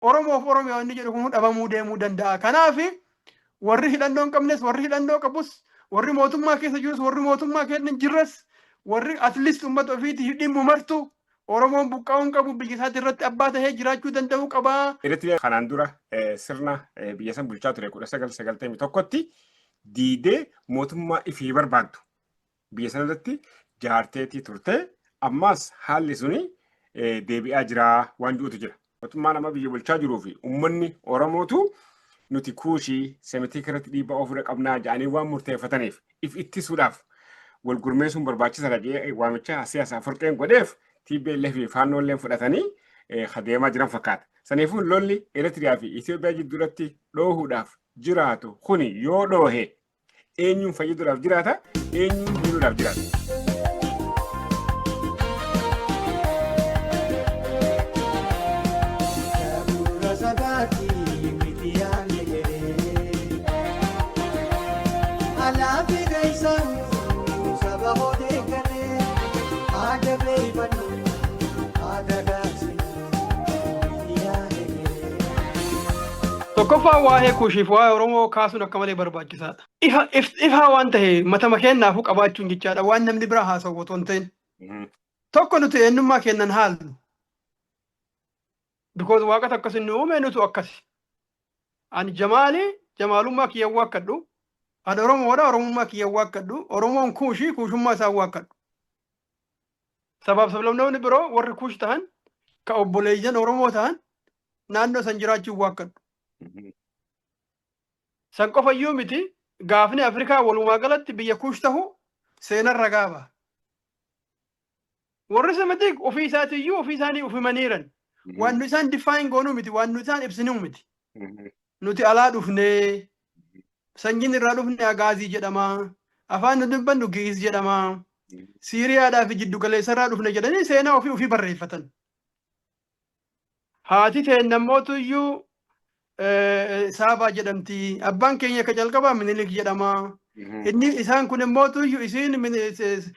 Oromoof Oromiyaa inni jedhu kun dhabamuu deemuu danda'a. Kanaaf warri hidhannoo hin qabnes warri hidhannoo qabus warri mootummaa keessa jirus warri mootummaa keessa jirres warri atleast uummata ofiitii dhimmu martu Oromoon buqqaa'uun qabu biyya isaatti irratti abbaa tahee jiraachuu danda'uu qaba. Irratti kanaan dura sirna biyya san bulchaa ture 1991tti diidee mootummaa ifii barbaaddu biyya sana irratti jaarteetii turte ammas haalli suni deebi'aa jira waan jirutu jira. Mootummaa nama biyya bulchaa jiruu fi uummanni Oromootu nuti kuushii semitii irratti dhiibbaa ofirra qabnaa jedhanii waan murteeffataniif if ittisuudhaaf wal gurmeessuun barbaachisaadha jedhee waamicha siyaasaa furqeen godheef TPLF fi faannoolleen fudhatanii adeemaa jiran fakkaata. Saniifuu lolli Eritiriyaa fi Itoophiyaa jidduutti dhoohuudhaaf jiraatu kuni yoo dhoohe eenyuun fayyaduudhaaf jiraata eenyuun miidhuudhaaf jiraata. Tokkoffaa waa'ee kuushiif waa'ee Oromoo kaasuun akka malee barbaachisaadha. Ifaa waan ta'e matama kennaafuu qabaachuun jechaadha waan namni bira haasa'u otoo hin ta'in. Tokko nuti eenyummaa kennan haallu. Because waaqata akkasii nu uume nutu akkasi. Ani jamaalummaa kiyya waakkadhu. Ani Oromoodha Oromummaa kiyya waakkadhu. Oromoon kuushii kuushummaa isaa waakkadhu. Sablamnoonni biroo warri kuush ta'an ka obboleeyyan Oromoo ta'an naannoo san jiraachuu waakkadhu. San qofayyuu miti gaafni Afrikaa walumaa galatti biyya kuush ta'u seenarra gaaba. Warri semitii ofii isaatiiyyuu ofii isaanii ufimaniiran. Waan nu isaan define goonuu miti waan nu isaan ibsinuu miti. Nuti alaa dhufnee sanyiin irraa dhufne Agaazii jedhama. Afaan nu dubbannu Giis jedhama. Siiriyaadhaa fi jiddu galeessarraa dhufne jedhanii seenaa ofii barreeffatan. Haati ta'e namootuyyuu Saabaa jedhamti. Abbaan keenya ka jalqabaa Minilik jedhama. Inni isaan kun immootuyyuu isiin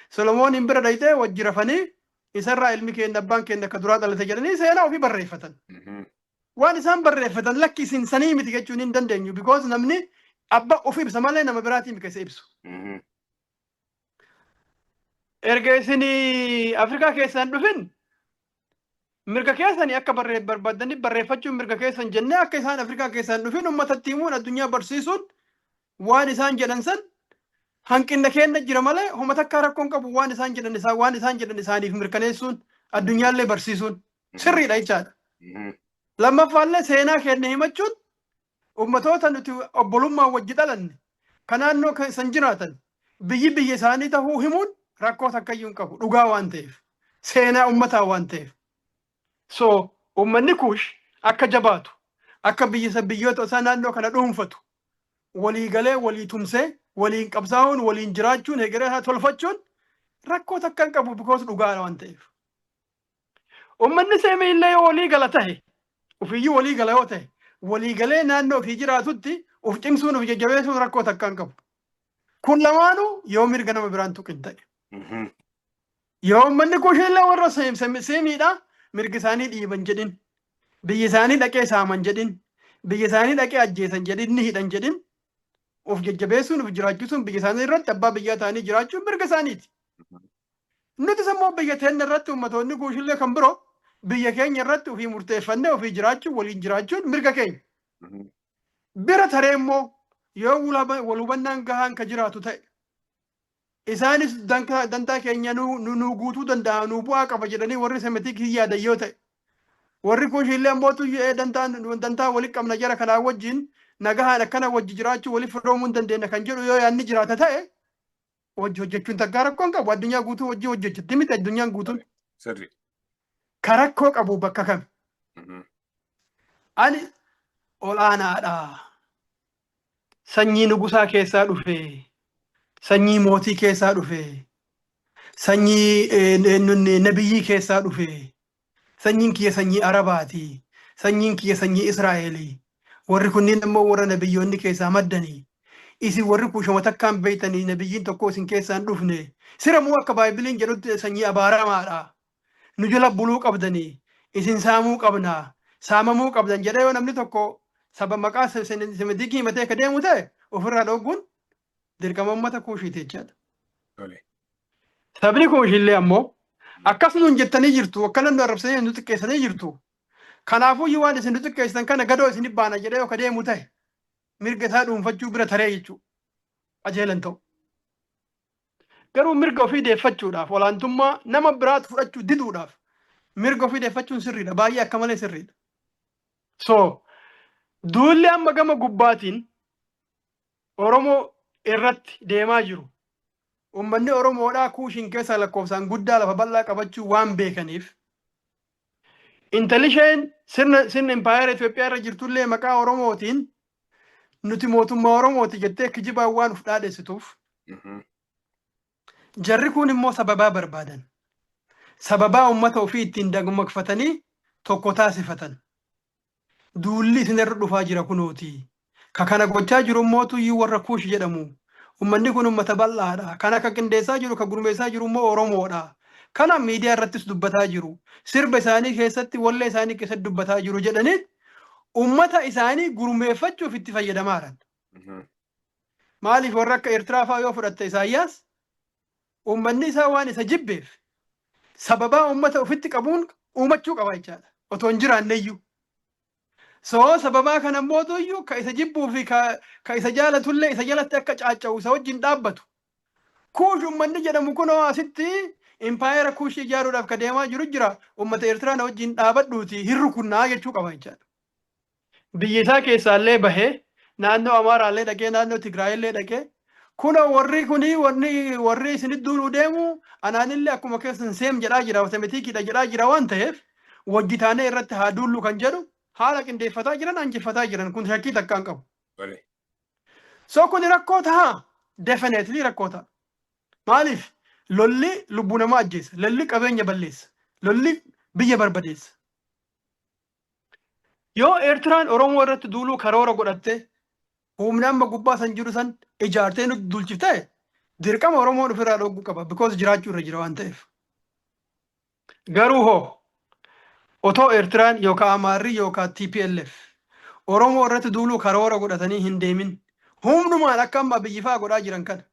Solomooniin bira dhayxee wajji rafanii isarraa ilmi keenya abbaan keenya akka duraa dhalate jedhanii seenaa ofii barreeffatan. Waan isaan barreeffatan lakki isin sanii miti jechuun hin dandeenyu. Because namni abba ofii ibsa malee nama biraatiin keessa ibsu. Erga isin Afrikaa keessaan dhufin mirga keessanii akka barbaadanii barreeffachuun mirga keessan jennee akka isaan Afrikaa keessaan dhufin uummatatti himuun addunyaa barsiisuun waan isaan jedhan san hanqina keenya jira malee homa takka rakkoon qabu waan isaan jedhan isaaniif mirkaneessuun addunyaallee barsiisuun sirriidha jechaadha. Lammaffaallee seenaa keenya himachuun uummatoota nuti obbolummaa wajji dhalanne kan naannoo san jiraatan biyya isaanii tahuu himuun rakkoo takkayyuu hin qabu dhugaa waan ta'eef seenaa uummataa waan ta'eef. So uummanni kuush akka jabaatu akka biyyoota isaa naannoo kana dhuunfatu walii galee walii tumsee waliin qabsaa'uun waliin jiraachuun hegeree tolfachuun rakkoo takka hin qabu because dhugaadha waan ta'eef. Uummanni seemee illee walii gala tahe ofiiyyuu walii gala yoo ta'e walii galee naannoo ofii jiraatutti of cimsuun of jajjabeessuun rakkoo takka hin qabu. Kun lamaanuu yoo mirga nama biraan tuqin ta'e. Yoo uummanni kuush illee warra seemiidha. Mirgi isaanii dhiiban jedhin biyya isaanii dhaqee saaman jedhin biyya isaanii dhaqee ajjeesan jedhin ni hidhan jedhin of jajjabeessuun of jiraachisuun biyya isaanii irratti abbaa biyyaa ta'anii jiraachuun mirga isaaniiti. Nuti immoo biyya teenya irratti ummatoonni kuushillee kan biroo biyya keenya irratti ofii murteeffannee ofii jiraachuun waliin jiraachuun mirga keenya. Bira taree immoo yoo wal hubannaan gahaan ka jiraatu ta'e isaanis dantaa keenya nu guutuu danda'a nu bu'aa qaba jedhanii warri semitii yaadan yoo ta'e warri kuushillee ammootu dantaa walitti qabna jara kanaa wajjin nagahaan akkana wajji jiraachuu waliif firoomuu hin dandeenya kan jedhu yoo yaadni jiraata ta'e wajji hojjechuun takkaa rakkoo hin qabu addunyaa guutuu wajji hojjechutti miti addunyaan guutuun ka rakkoo qabu bakka kami. Ani olaanaadha sanyii nugusaa keessaa dhufee. Sanyii mootii keessaa dhufe, sanyii nabiyyii keessaa dhufe, sanyiin kiyya sanyii Arabaati, sanyiin kiyya sanyii Israa'eeli. Warri kunniin immoo warra nabiyyoonni keessaa maddanii. Isin warri kuushama takkaan beeytanii nabiyyiin tokko isin keessaan dhufne. Siramuu akka Baaybiliin jedhutti sanyii abaaramaadha. Nu jala buluu qabdanii, isin saamuu qabnaa. saamamuu qabdan jedhee yoo namni tokko saba maqaa semitikii himatee akka deemu ta'e ofirraa dhooguun dirqama uummata kuushiiti jechaadha. Sabni kuushillee ammoo akkas nuun jettanii jirtu akkana nu arrabsanii nu xiqqeessanii jirtu. Kanaafuu waan isin nu xiqqeessan kana gadoo isin baana jedhee akka deemu ta'e mirga isaa dhuunfachuu bira taree jechuudha. Ajeelan ta'u. Garuu mirga ofii deeffachuudhaaf olaantummaa nama biraatu fudhachuu diduudhaaf mirga ofii deeffachuun sirriidha. Baay'ee akka malee sirriidha. So duulli amma gama gubbaatiin Oromoo irratti deemaa jiru. Uummanni Oromoodhaa kuushin keessa lakkoofsaan guddaa lafa bal'aa qabachuu waan beekaniif intelisheen sirna impaayera Itoophiyaa irra jirtullee maqaa Oromootiin nuti mootummaa Oromooti jettee kijibaan waan uf dhaadheessituuf jarri kun immoo sababaa barbaadan. Sababaa uummata ofii ittiin dammaqfatanii tokko taasifatan. Duulli isinirra dhufaa jira kunooti. Ka kana gochaa jiru immootu iyyuu warra kuush jedhamu. Uummanni kun uummata bal'aadha. Kan akka qindeessaa jiru, ka gurmeessaa jiru immoo Oromoodha. Kana miidiyaa irrattis dubbataa jiru. Sirba isaanii keessatti, wallee isaanii keessatti dubbataa jiru jedhanii uummata isaanii gurmeeffachuuf itti fayyadamaaran. Maaliif warra akka Eertiraa fa'aa yoo fudhatte Isaayyaas uummanni isaa waan isa jibbeef sababaa uummata ofitti qabuun uumachuu qaba jechaadha. Otoo hin jiraanneyyuu. So sababaa kana mootuyyuu ka isa jibbuu fi ka isa jaalatullee isa jalatti akka caacca'u isa wajjin dhaabbatu. Kuush uummanni jedhamu kunoo asitti impaayera kuush ijaaruudhaaf ka deemaa jiru jira. Uummata Eertiraa na wajjin dhaabadhuuti hirru kunnaa jechuu qaba jechaadha. Biyya isaa keessaallee bahee naannoo Amaaraallee dhaqee naannoo Tigraayillee dhaqee kunoo warri isinit duuluu deemu anaanillee akkuma keessan seem jedhaa jira semitiikidha jedhaa jira waan ta'eef wajji taanee irratti haa duullu kan jedhu haala qindeeffataa jiran anjifataa jiran kun shakkii takkaan qabu. So kun rakkoo ta'a. Definitely rakkoo ta'a. Maaliif lolli lubbuu namaa ajjeessa. Lolli qabeenya balleessa. Lolli biyya barbadeessa. Yoo Eertiraan Oromoo irratti duuluu karoora godhatte humna amma gubbaa san jiru san ijaartee nuti duulchif ta'e dirqama Oromoon ofirraa dhogguu qaba. Because jiraachuu irra jira waan ta'eef. Garuu hoo otoo Eertiraan yookaan Amaarri yookaan TPLF Oromoo irratti duuluu karoora godhatanii hin deemin humnumaan akka amma biyyifaa godhaa jiran kana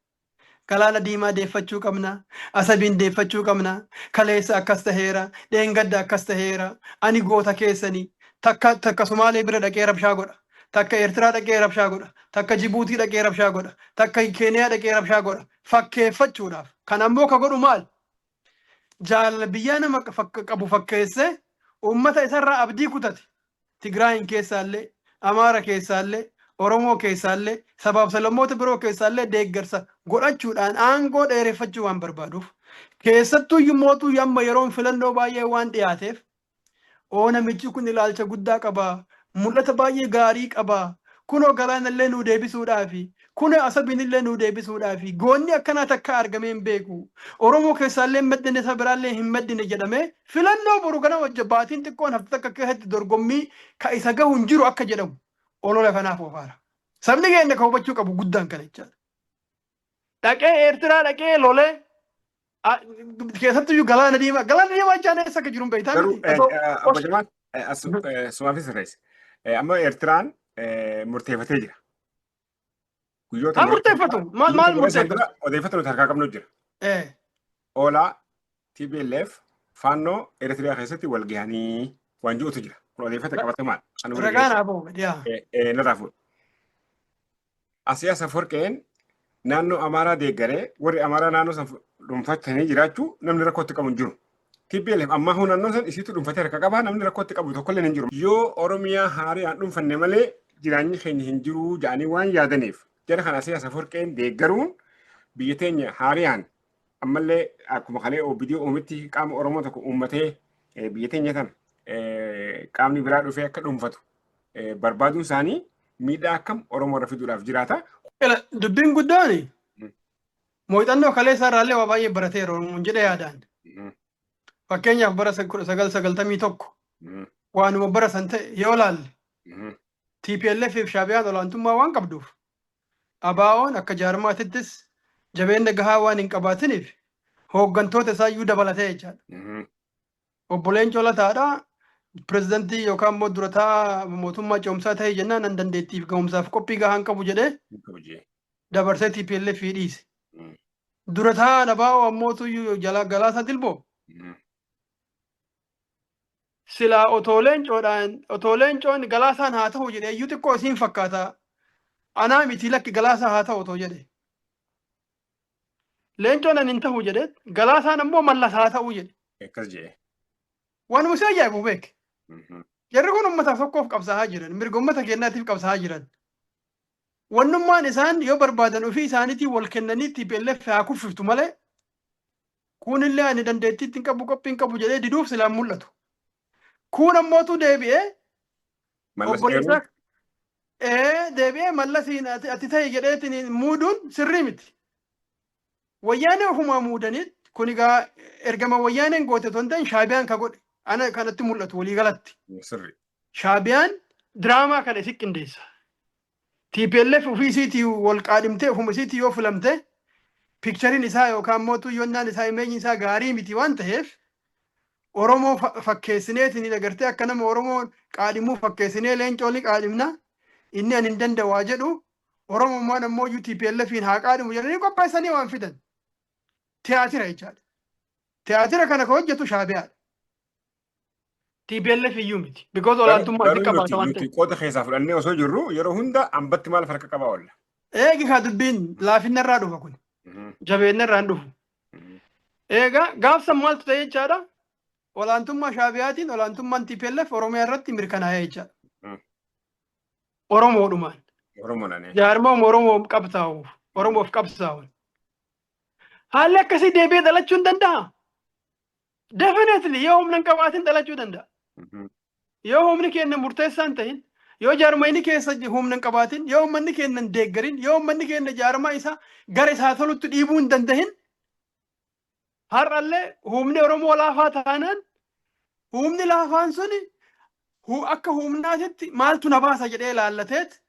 Galaana Diimaa deeffachuu qabna, Asabiin deeffachuu qabna, Kaleessa akkas taheera, Dheengadda akkas taheera, ani goota keessanii takka Somaalee bira dhaqee rabshaa godha, takka Eertiraa dhaqee rabshaa godha, takka Jibuutii dhaqee rabshaa godha, takka Keeniyaa dhaqee rabshaa godha fakkeeffachuudhaaf. Kan ammoo ka godhu maal? Jaalala biyyaa nama qabu fakkeessee uummata isarraa abdii kutate. Tigraayin keessaallee, Amaara keessaallee, Oromoo keessaallee, sabaaf sablammoota biroo keessaallee deeggarsa godhachuudhaan aangoo dheereffachuu waan barbaaduuf keessattuu immootu amma yeroon filannoo baay'ee waan dhiyaateef namichi kun ilaalcha guddaa qaba, mul'ata baay'ee gaarii qaba, kunoo Galaanallee nuu deebisuudhaafi kunoo Asabiinillee nuu deebisuudhaafi goonni akkanaa takka argamee hin beeku. Oromoo keessaallee hin maddine isa biraallee hin maddine jedhamee filannoo boru kana wajja baatiin xiqqoon hafte takka keessatti dorgommii ka isa gahu hin jiru akka jedhamu olola kanaaf ofaara. Sabni keenya ka hubachuu qabu guddaan kana jechaadha. Dhaqee Eertiraa dhaqee lolee keessattuu Galaana Diimaa jechaan eessa akka jiru hin beektaa miti. Sumaafis irrees. Amma Eertiraan murteeffatee jira. Haa murteeffatu. Maal murteeffatu? Odeeffannoo harkaa qabnu jira. Oolaa TPLF faannoo Eertiriyaa keessatti wal gahanii waan jirutu jira. Kun odeeffannoo qabatamaan. Ragaan aboo yaa. Narraa fuudhu. Asiyaasa Forqeen naannoo Amaaraa deeggaree warri Amaaraa naannoo san dhuunfatanii jiraachuu namni rakkootti qabu hin jiru. TPLF amma naannoo san isiitu dhuunfatee harka qabaa namni rakkootti qabu tokkollee hin jiru. Yoo Oromiyaa haaraan dhuunfanne malee jiraanyi keenya hin jiru jedhanii waan yaadaniif jara kana Asiyaasa Forqeen deeggaruun biyya teenya haaraan ammallee akkuma kalee OBD uumitti qaama Oromoo tokko uummatee biyya teenya tan qaamni biraa dhufee akka dhuunfatu barbaaduun isaanii miidhaa akkam Oromoo irra fiduudhaaf jiraata. Dubbiin guddaan muuxannoo Kaleessaa irraallee waa baay'ee barateera Oromoon jedhee yaadaan. Fakkeenyaaf bara 1991 waanuma bara san ta'e yoo laalle TPLF fi Shaabiyaan olaantummaa waan qabduuf ABO'n akka jaarmaatittis jabeenya gahaa waan hin qabaatiniif hooggantoota isaa iyyuu dabalatee jechaadha. Obbo Leencoo Lataadhaa pirezidantii yookaan immoo durataa mootummaa ce'umsaa ta'e jennaan nan dandeettiif ga'umsaaf qophii gahaan qabu jedhee dabarsee TPLF dhiise. Durataa Nabaawoo ammootu Galaasaa Dilboo silaa otoo leencoon Galaasaan haa ta'u jedhee iyyuu xiqqoo isiin fakkaata. Anaa miti lakki Galaasaa haa ta'u otoo jedhe. Leencoon ani hin ta'u jedhe Galaasaan ammoo Mallas haa ta'u jedhe. Akkas jedhe. Waan musee ajaa'ibu beek. Jarri kun uummataaf tokkoof qabsaa'aa jiran mirga uummata keenyaatiif qabsaa'aa jiran. Wannummaan isaan yoo barbaadan ofii isaaniitii wal kennanii TPLF haa kuffiftu malee kunillee ani dandeettiitti hin qabu qophii hin qabu jedhee diduuf silaan mul'atu. Kun ammootu deebi'ee obboleessaa deebi'ee Mallasiin ati ta'e jedheetiin muuduun sirrii miti. Wayyaanee ofumaa muudaniit kun egaa ergama wayyaaneen goote osoo hin ta'in Shaabiyaan ka godhe ana kanatti mul'atu walii galatti. Shaabiyaan diraamaa kana isi qindeessa. TPLF ofiisiitii wal qaadhimtee ofuma isiitii yoo filamte pikchariin isaa yookaan mootuu yonnaan isaa imeenyi isaa gaarii miti waan ta'eef Oromoo fakkeessineetiin agartee akka nama Oromoo qaadhimuu fakkeessinee leencoolii qaadhimna inni ani hin danda'u jedhu Oromummaan ammoo TPLFiin haa qaadhimu jedhanii qopheessanii waan fidan. Tiyaatira jechaadha. Tiyaatira kana ka hojjetu Shaabiyaadha. TPLF iyyuu miti. Because olaantummaa itti qabaata waan ta'eef. Qooda keessaa fudhannee osoo jirru yeroo hunda ambatti maal farqa qabaa oolla? Eegi kaa dubbiin laafinna irraa dhufa kun. Jabeenna irraa hin dhufu. Egaa gaafsan maaltu ta'e jechaadha? Olaantummaa Shaabiyaatiin olaantummaan TPLF Oromiyaa irratti mirkanaa'ee jechaadha. Oromoodhumaan. Oromoodhaan. Jaarmaa Oromoo qabsaa'uuf Oromoof qabsaa'uun. Haalli akkasii deebi'ee dhalachuu hin danda'a. Definitely yoo humna hin qabaatin dhalachuu danda'a. Yoo humni keenya murteessaa hin ta'in, yoo jaarmayni keessa humna hin qabaatin, yoo uummanni keenya hin deeggarin, yoo uummanni keenya jaarmaa isaa gara isaa tolutti dhiibuu hin dandahin, har'allee humni Oromoo laafaa taanaan humni laafaan suni akka humnaatitti maaltu na baasa jedhee ilaallateet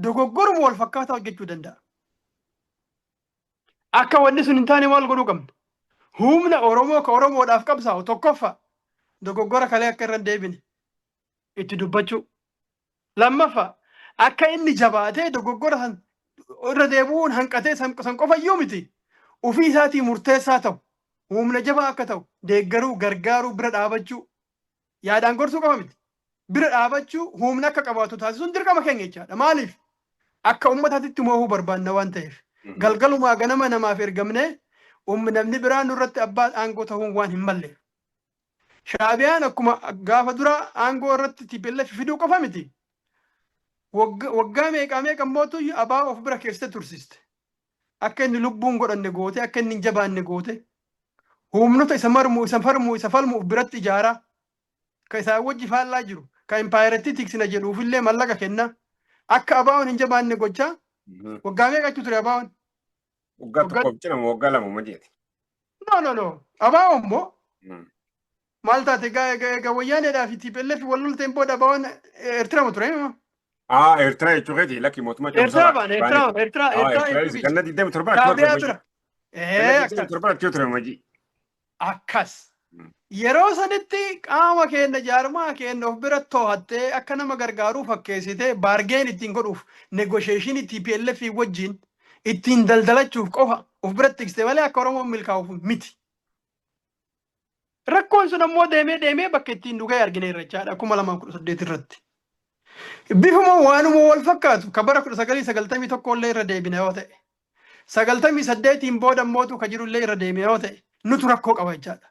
dogoggoruma wal fakkaataa hojjechuu danda'a. Akka wanni sun hin taane maal godhuu qabna? Humna Oromoo ka Oromoodhaaf qabsaa'u tokkoffaa dogoggora kalee akka irra deebine itti dubbachuu. Lammaffaa akka inni jabaatee dogoggora san irra deebi'uun hanqatee san qofayyuu miti. Ofii isaatii murteessaa ta'u humna jabaa akka ta'u deeggaruu gargaaruu bira dhaabachuu yaadaan gorsuu qaba miti. Bira dhaabachuu humna akka qabaatu taasisuun dirqama keenya jechaadha. Maaliif? Akka uummataatti moohuu barbaanna waan ta'eef. Galgalumaa ganama namaaf ergamnee namni biraan nurratti abbaa aangoo ta'uun waan hin malleef. Shaabiyaan akkuma gaafa dura aangoo irratti TPLF fiduu qofa miti. Waggaa meeqa mootu abaa of bira keessatti tursiste. Akka inni lubbuun godhanne goote, akka inni hin jabaanne goote. Humnoota isa marmuu, isa farmuu, isa falmuuf biratti ijaaraa. Ka isaan wajji faallaa jiru. Ka impaayireetti tiksina jedhuufillee mallaqa kenna. Akka abaa'oon hin jabaanne gochaa. Waggaa meeqatu ture abaa'oon? Waggaa tokkoof cina waggaa lama majeeti. No. Abaa'oon immoo maal taate egaa wayyaaneedhaa fi TPLF wal lolteen booda abaa'oon Eertiraama ture. Eertiraa jechuun keeti lakki mootummaa Eertiraa baane Eertiraa. Ganna 27 achii ture majii. Akkas. Yeroo sanitti qaama keenya jaarmaa keenya of bira too'attee akka nama gargaaruu fakkeessitee baargeen ittiin godhuuf negosheeshinii TPLF wajjin ittiin daldalachuuf qofa of bira tiksite malee akka Oromoon milkaa'uuf miti. Rakkoon sun ammoo deemee bakka ittiin dhugee argineerra jechaadha 2018 irratti. Bifuma waanuma wal fakkaatu ka bara 1991 illee irra deebine yoo ta'e 98 booda mootu ka jirullee irra deeme yoo ta'e nutu rakkoo qaba jechaadha.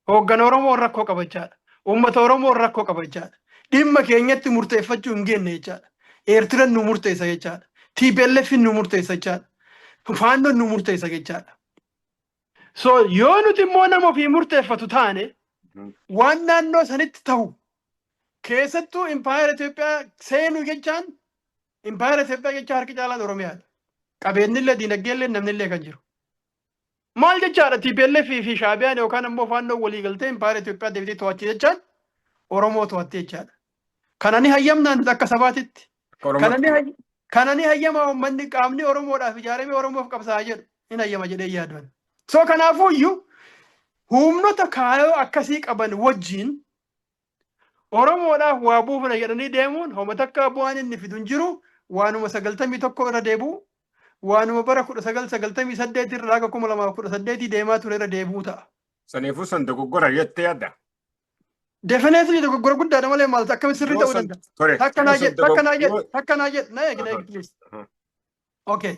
Hoogganaa Oromoon rakkoo qaba jechaadha. Uummata Oromoon rakkoo qaba jechaadha. Dhimma keenyatti murteeffachuu hin geenye jechaadha. Eertiraan nu murteessa jechaadha. TPLF nu murteessa jechaadha. Faannoon nu murteessa jechaadha. So yoo nuti immoo nama ofii murteeffatu taane waan naannoo sanitti ta'u keessattuu impaayera Itoophiyaa seenuu jechaan impaayera Itoophiyaa jechaa harki caalaan Oromiyaadha. Qabeenyillee diinagdeellee namnillee kan jiru. Maal jechaadha TPLF fi Shaabiyaan yookaan ammoo faannoo walii galtee impaayera Itoophiyaa deebitee to'achii jechaan Oromoo to'attee jechaadha. Kana ni hayyamnaan akka sabaatitti. Kana ni hayyama uummanni qaamni Oromoodhaaf ijaaramee Oromoof qabsaa'aa jedhu hin hayyama jedhee yaaduun. So kanaafuu iyyuu humnoota kaayoo akkasii qaban wajjin Oromoodhaaf waa buufna jedhanii deemuun homa takka bu'aan inni fidu hin jiru. Waanuma 91 irra deebi'u. Waanuma bara 1998 irraa akka 2018 deemaa ture irra deebi'u ta'a. Saniifuu san dogoggora jettee yaadda. Definitely dogoggora guddaadha malee maaltu akkamitti sirrii ta'uu danda'a? Takkanaa jedh na eegi please. Okay.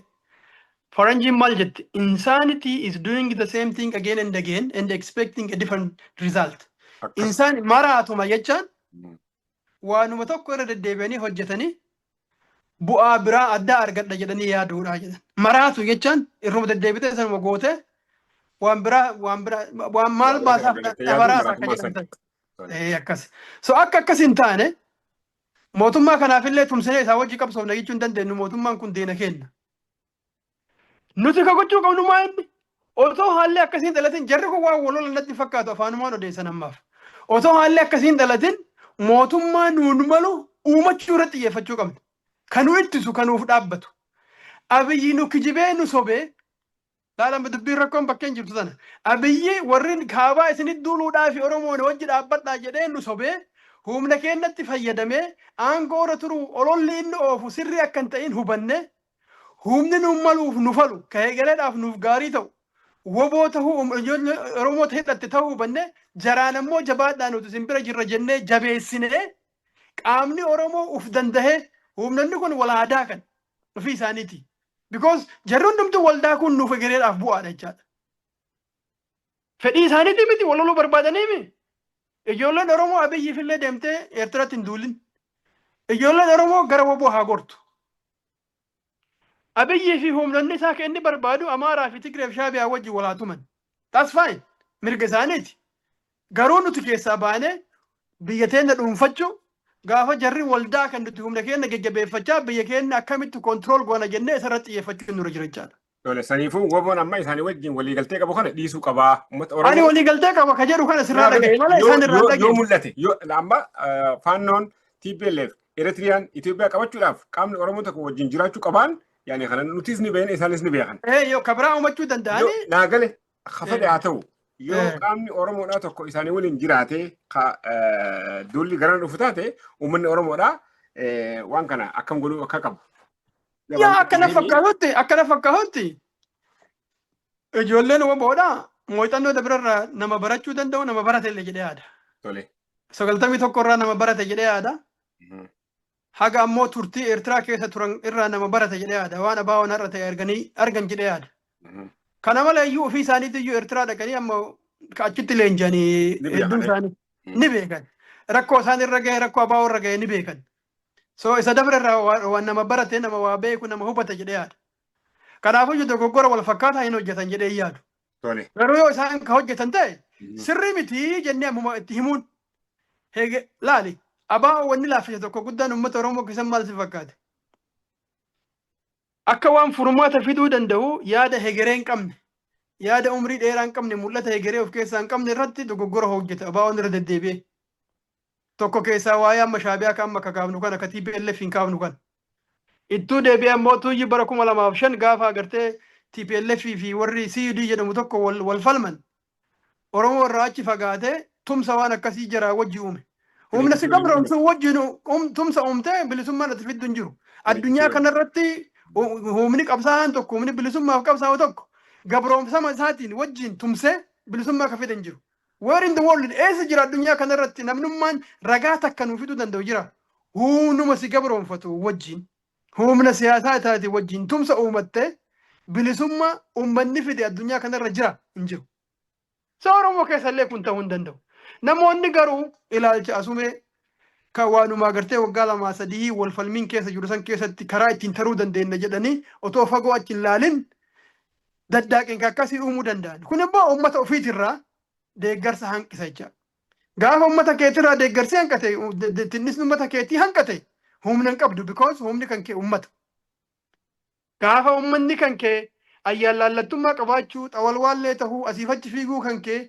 Faranjiin maal jetti? Insanity is doing the same thing again and again and expecting a different result. Insaan maraatuma jechaan waanuma tokko irra deddeebi'anii hojjetanii bu'aa biraa addaa argadha jedhanii yaaduudha jedhan. Maraatu jechaan irruma deddeebitee sanuma gootee waan maal baasaaf dabaraasa akka jedhan. Akkas. So akkasiin taane mootummaa kanaafillee tumsinee isaa wajji qabsoofna jechuu hin dandeenyu mootummaan kun deena kenna. Nuti ka gochuu qabnu maa inni? Otoo haalli akkasiin dhalatin jarri kun waan walola natti fakkaatu afaanumaan odeessan ammaaf. Otoo haalli akkasiin dhalatin mootummaa nuun malu uumachuu irratti xiyyeeffachuu qabna. Kanuu ittisu kanuuf dhaabbatu. Abiyyi nu kijibee nu sobee laalama dubbiin rakkoon bakkeen jirtu sana. Abiyyi warri kaabaa isinit duuluudhaa fi Oromoon wajji dhaabbadhaa jedhee nu sobee humna keenyatti fayyadamee aangoo irra turuu ololli inni oofu sirrii akka hin ta'in hubanne humni nu maluuf nu falu ka'ee galeedhaaf nuuf gaarii ta'u woboo ta'uu Oromoota hidhatte ta'uu hubanne jaraan ammoo jabaadhaa nuti isin bira jirra jennee jabeessinee qaamni Oromoo uf dandahee humnanni kun walaadaa kan ofii isaaniiti. Because jarri hundumtuu waldaa kun nuuf egereedhaaf bu'aadha jechaadha. Fedhii isaaniiti miti waloluu barbaadanii mi? Ijoolleen Oromoo Abiyyiifillee deemtee Eertiraatti hin duulin. Ijoolleen Oromoo gara woboo haa gortu. Abiyyii fi humnanni isaa kan inni barbaadu Amaaraa fi Tigreef Shaabiyaa wajji walaatuman. That's fine. Mirga isaaniiti. Garuu nuti keessaa baanee biyya teenya dhuunfachuu gaafa jarri waldaa kan nuti humna keenya geggeeffachaa biyya keenya akkamitti kontrool goona jennee isarratti xiyyeeffachuun nurra jira jechaadha. Tole saniifuu woboon amma isaanii wajjin waliigaltee qabu kana dhiisuu qabaa. Ani waliigaltee qaba ka jedhu kana sirraa dhagaye malee isaan irraa dhagaye. Yoo mul'ate amma faannoon TPLF Eritiriyaan Itoophiyaa qabachuudhaaf qaamni Oromoo tokko wajjin jiraachuu qabaan yaani kana nutis ni beekna isaanis ni beekan. Yoo kabraa uumachuu danda'anii. Naagale hafade haa ta'u. Yoo qaamni Oromoodhaa tokko isaanii waliin jiraatee duulli gara dhufu taate uummanni Oromoodhaa waan kana akkam godhuu akka qabu. Yaa akkana fakkaatutti ijoolleen woboodhaa muuxannoo dabirarraa nama barachuu danda'u nama barate illee jedhee yaada. Tole. 91 irraa nama barate jedhee yaada. Haga ammoo turtii Eertiraa keessa turan irraa nama barate jedhee yaada. Waan abaawoon har'a ta'e argan jedhee yaada. Kana malee iyyuu ofii isaaniitti iyyuu Eertiraa dhaqanii amma achitti leenjanii hedduu isaanii ni beekan. Rakkoo isaan irra gahe rakkoo abaawoo irra gahe ni beekan. So isa dabre irraa waan nama barate nama waa beeku nama hubate jedhee yaada. Kanaafuu iyyuu dogoggora wal fakkaataa hin hojjetan jedhee yaadu. Garuu yoo isaan ka hojjetan ta'e sirrii miti jennee ammuma itti himuun. Laali abaawoo wanni laaffise tokko guddaan uummata Oromoo keessan maal si fakkaate? Akka waan furmaata fiduu danda'u yaada hegeree hin qabne yaada umrii dheeraa hin qabne mul'ata hegeree of keessaa hin qabne irratti dogoggora hojjeta abaawoon irra deddeebi'ee tokko keessaa waa'ee amma Shaabiyaa kan amma kakaafnu kan akka TPLF hin kaafnu kan ittuu deebi'ee ammoo tuyyi bara 2005 gaafa agartee TPLF fi warri CUD jedhamu tokko wal falman Oromoo irraa achi fagaatee tumsa waan akkasii jira wajji uume humna si gabroomsu wajjin tumsa uumtee bilisummaan ati fiddu hin jiru addunyaa kanarratti humni qabsaa'aan tokko humni bilisummaaf qabsaa'u tokko gabroomsama isaatiin wajjin tumsee bilisummaa ka fide hin jiru. Where in the world eessa jira addunyaa kanarratti namnummaan ragaa takka nuu fiduu danda'u jira. Humnuma si gabroomfatu wajjin humna siyaasaa isaati wajjin tumsa uumattee bilisummaa uummanni fide addunyaa kanarra jira hin jiru. So Oromoo keessallee kun ta'uu hin danda'u. Namoonni garuu ilaalcha asumee kan waanuma agartee waggaa 2-3 wal falmiin keessa jiru san keessatti karaa ittiin taruu dandeenya jedhanii otoo fagoo achi hin laalin daddaaqeen akkasii uumuu danda'an. Kun immoo uummata ofiitirraa deeggarsa hanqisa jecha. Gaafa uummata keetirraa deeggarsi hanqate tinnisni uummata keetii hanqate humna hin qabdu because humni kan kee uummata. Gaafa uummanni kan kee ayyaallallattummaa qabaachuu xawalwaallee tahuu asiif achi fiiguu kan kee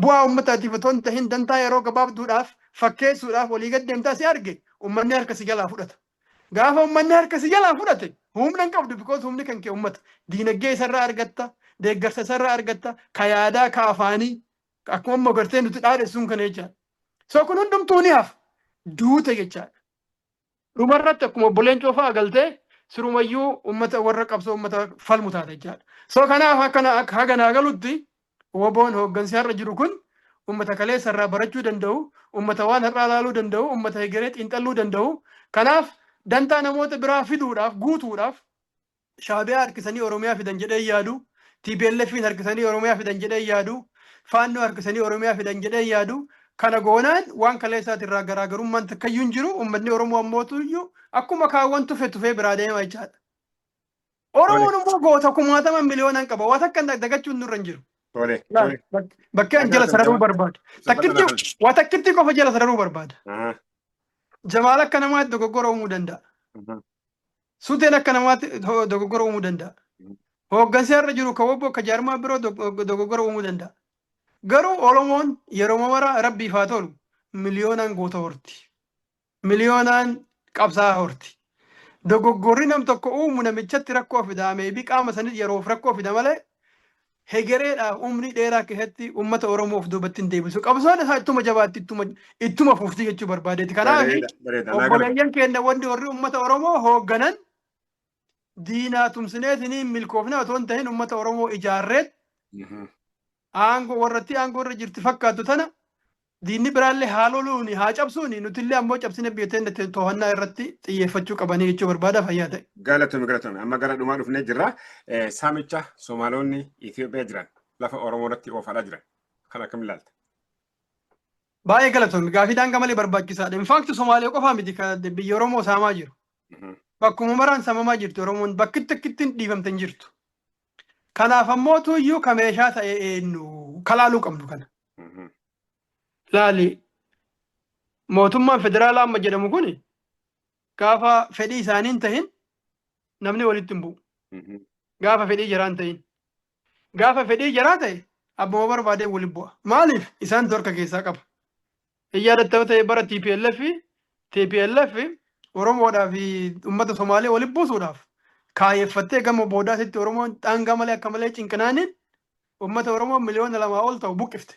bu'aa uummataatiif otoo hin tahin dantaa yeroo gabaabduudhaaf fakkeessuudhaaf walii gad deemtaa si arge uummanni harka si jalaa fudhata. Gaafa uummanni harka si jalaa fudhate humna hin qabdu because humni kan kee uummata. Diinagdee isarraa argatta, deeggarsa isarraa argatta, ka yaadaa, ka afaanii akkuma agartee nuti dhaadheessuun kana jecha. So kun hundumtuu ni hafa. duute jechaadha. Dhumarratti akkuma obboleen coofaa galtee sirumayyuu ummata warra qabsoo ummata falmu taate jechaadha. So kanaaf akka haganaa galutti woboon hooggansi har'a jiru kun ummata kaleessa irraa barachuu danda'u, ummata waan har'aa ilaaluu danda'u, ummata hegeree xiinxalluu danda'u. Kanaaf dantaa namoota biraa fiduudhaaf guutuudhaaf shaabiyaa harkisanii Oromiyaa fidan jedhee yaadu, TPLFin harkisanii Oromiyaa fidan jedhee yaadu, faannoo harkisanii Oromiyaa fidan jedhee yaadu. Kana goonaan waan kaleessaati irraa garaagarummaan takkayyuu hin jiru. Uummanni Oromoo ammootuyyuu akkuma kaawwan tufee biraa deema jechaadha. Oromoon immoo goota 60 miliyoonaan qaba. Waa takka dagachuun nurra hin jiru. Bakkee an jala sararuu barbaada. Waa takkitti qofa jala sararuu barbaada. Jamaal akka namaatti dogoggora uumuu danda'a. Suuteen akka namaatti dogoggora uumuu danda'a. Hooggansi har'a jiru ka wobbo ka jaarmaa biroo dogoggora uumuu danda'a. Garuu Oromoon yeroo mara rabbiif haa tolu miliyoonaan goota horti. Miliyoonaan qabsaa horti. Dogoggorri nam tokko uumu namichatti rakkoo fida. Meebii qaama sanit yeroof rakkoo fida malee hegereedhaaf umrii dheeraa keessatti uummata Oromoof duubatti hin deebisu. Qabsoon isaa ittuma jabaatti ittuma fufti jechuu barbaadeeti. Kanaaf obboleeyyan keenya wanti warri uummata Oromoo hoogganan diinaa tumsineetiniin milkoofne otoo hin ta'in uummata Oromoo ijaarreet aangoo warratti aangoo irra jirti fakkaatu tana diinni biraallee haaloluuni haa cabsuuni nutillee ammoo cabsine biyyateen to'annaa irratti xiyyeeffachuu qabanii jechuu barbaada fayyaa ta'e. Galatoomii amma gara dhumaa dhufnee jirra. Saamicha Somaaloonni Itoophiyaa jiran lafa Oromoo irratti oofaa jiran kan akkam ilaalta? Baay'ee galatoomii gaafii daangaa malee barbaachisaadha. Infaakti Somaalee qofaa miti kan biyya Oromoo saamaa jiru. Bakkuma maraan saamamaa jirti Oromoon bakkitti akkitti dhiifamte jirtu. Kanaaf ammoo tuyyuu ka meeshaa ta'e eenyu kalaaluu qabnu kana. Laali mootummaan federaalaa amma jedhamu kun gaafa fedhii isaanii hin tahin namni walitti hin bu'u. Gaafa fedhii jaraa hin tahin. Gaafa fedhii jaraa ta'e abbuma barbaadee walitti bu'a. Maaliif isaan torka keessaa qaba. Iyyaadattoo ta'e bara TPLF Oromoodhaa fi uummata Somaalee walitti buusuudhaaf kaayeffattee gama boodaasitti Oromoon daangaa malee akka malee cinqinaaniin uummata Oromoo miliyoona 2 ol ta'u buqqifte.